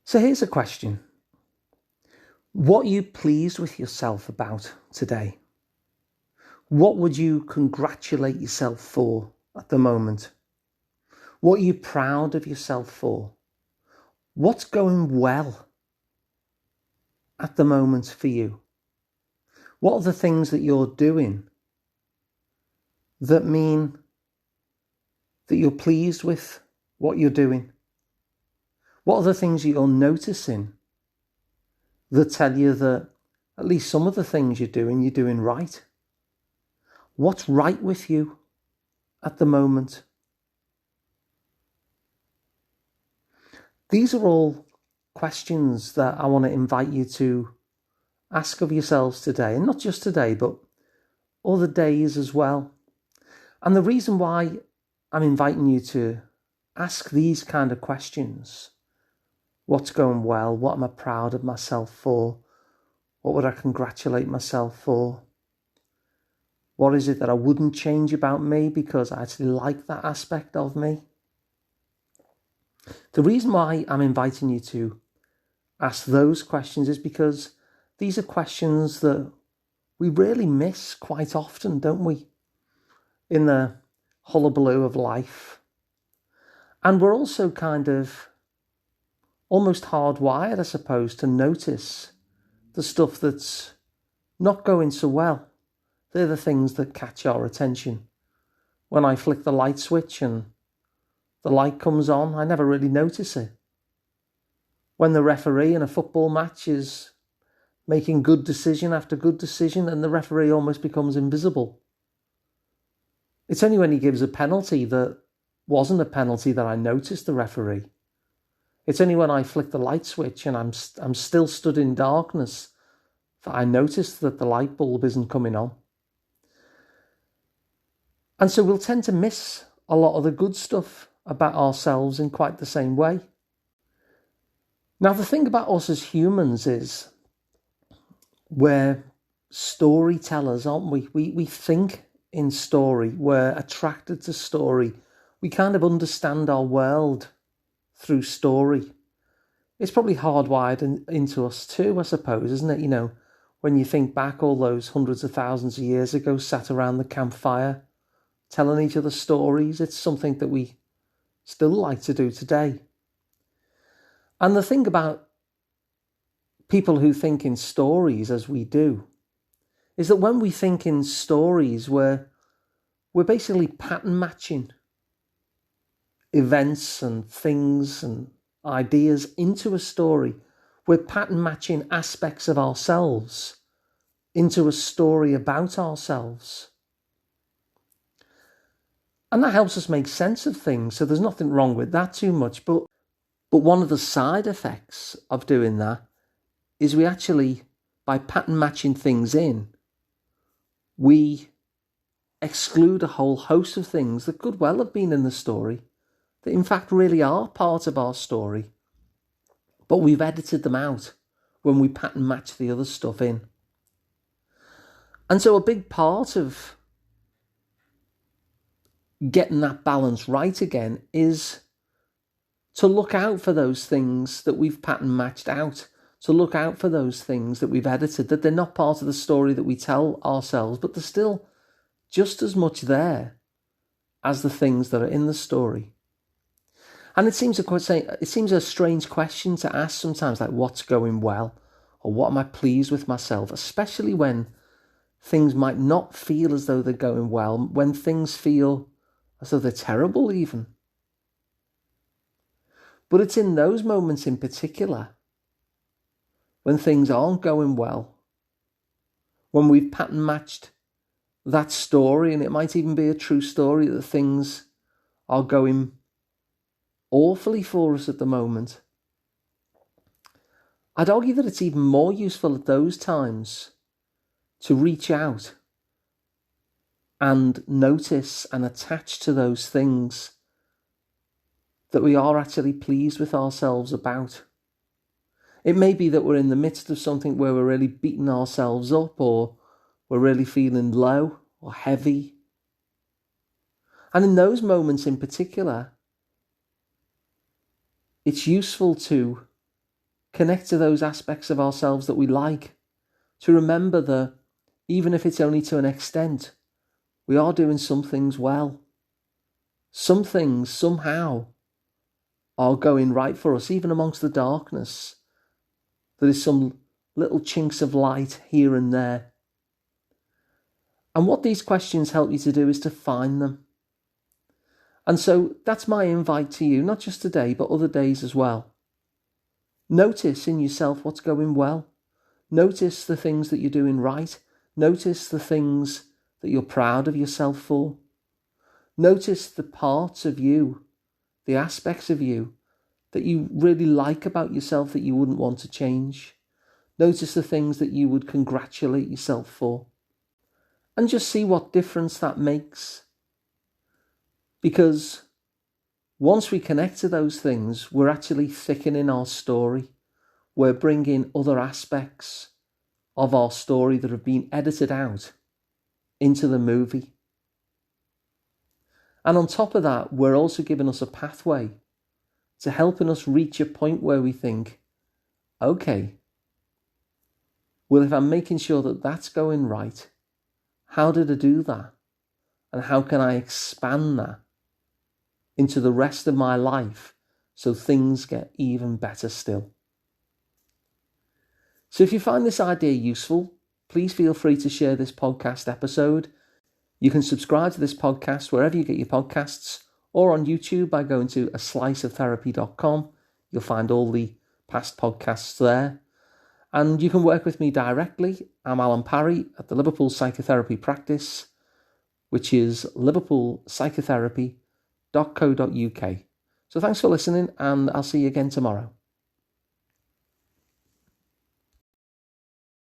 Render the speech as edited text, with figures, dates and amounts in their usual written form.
So here's a question. What are you pleased with yourself about today? What would you congratulate yourself for at the moment? What are you proud of yourself for? What's going well at the moment for you? What are the things that you're doing that mean that you're pleased with what you're doing? What are the things that you're noticing that tell you that at least some of the things you're doing right? What's right with you at the moment? These are all questions that I want to invite you to ask of yourselves today, and not just today, but other days as well. And the reason why I'm inviting you to ask these kind of questions, what's going well? What am I proud of myself for? What would I congratulate myself for? What is it that I wouldn't change about me because I actually like that aspect of me? The reason why I'm inviting you to ask those questions is because these are questions that we really miss quite often, don't we? In the hullabaloo of life. And we're also kind of almost hardwired, I suppose, to notice the stuff that's not going so well. They're the things that catch our attention. When I flick the light switch and the light comes on, I never really notice it. When the referee in a football match is making good decision after good decision and the referee almost becomes invisible. It's only when he gives a penalty that wasn't a penalty that I noticed the referee. It's only when I flick the light switch and I'm still stood in darkness that I notice that the light bulb isn't coming on. And so we'll tend to miss a lot of the good stuff about ourselves in quite the same way. Now, the thing about us as humans is we're storytellers, aren't we? We think in story. We're attracted to story. We kind of understand our world through story. It's probably hardwired into us too, I suppose, isn't it? You know, when you think back all those hundreds of thousands of years ago, sat around the campfire, telling each other stories, it's something that we still like to do today. And the thing about people who think in stories as we do is that when we think in stories, we're basically pattern matching events and things and ideas into a story. We're pattern matching aspects of ourselves into a story about ourselves. And that helps us make sense of things. So there's nothing wrong with that too much. But one of the side effects of doing that is we actually, by pattern matching things in, we exclude a whole host of things that could well have been in the story, that in fact really are part of our story. But we've edited them out when we pattern match the other stuff in. And so a big part of getting that balance right again is to look out for those things that we've pattern matched out, to look out for those things that we've edited, that they're not part of the story that we tell ourselves, but they're still just as much there as the things that are in the story. And it seems a strange question to ask sometimes, like what's going well, or what am I pleased with myself, especially when things might not feel as though they're going well, when things feel as though they're terrible even. But it's in those moments in particular, when things aren't going well, when we've pattern matched that story, and it might even be a true story, that things are going awfully for us at the moment. I'd argue that it's even more useful at those times to reach out and notice and attach to those things that we are actually pleased with ourselves about. It may be that we're in the midst of something where we're really beating ourselves up, or we're really feeling low or heavy. And in those moments in particular, it's useful to connect to those aspects of ourselves that we like, to remember that even if it's only to an extent, we are doing some things well. Some things somehow are going right for us, even amongst the darkness. There is some little chinks of light here and there. And what these questions help you to do is to find them. And so that's my invite to you, not just today, but other days as well. Notice in yourself what's going well. Notice the things that you're doing right. Notice the things that you're proud of yourself for. Notice the parts of you, the aspects of you that you really like about yourself that you wouldn't want to change. Notice the things that you would congratulate yourself for. And just see what difference that makes. Because once we connect to those things, we're actually thickening our story. We're bringing other aspects of our story that have been edited out into the movie. And on top of that, we're also giving us a pathway to helping us reach a point where we think, okay, well, if I'm making sure that that's going right, how did I do that? And how can I expand that into the rest of my life so things get even better still? So if you find this idea useful, please feel free to share this podcast episode. You can subscribe to this podcast wherever you get your podcasts, or on YouTube by going to asliceoftherapy.com. You'll find all the past podcasts there. And you can work with me directly. I'm Alun Parry at the Liverpool Psychotherapy practice, which is liverpoolpsychotherapy.co.uk. So thanks for listening, and I'll see you again tomorrow.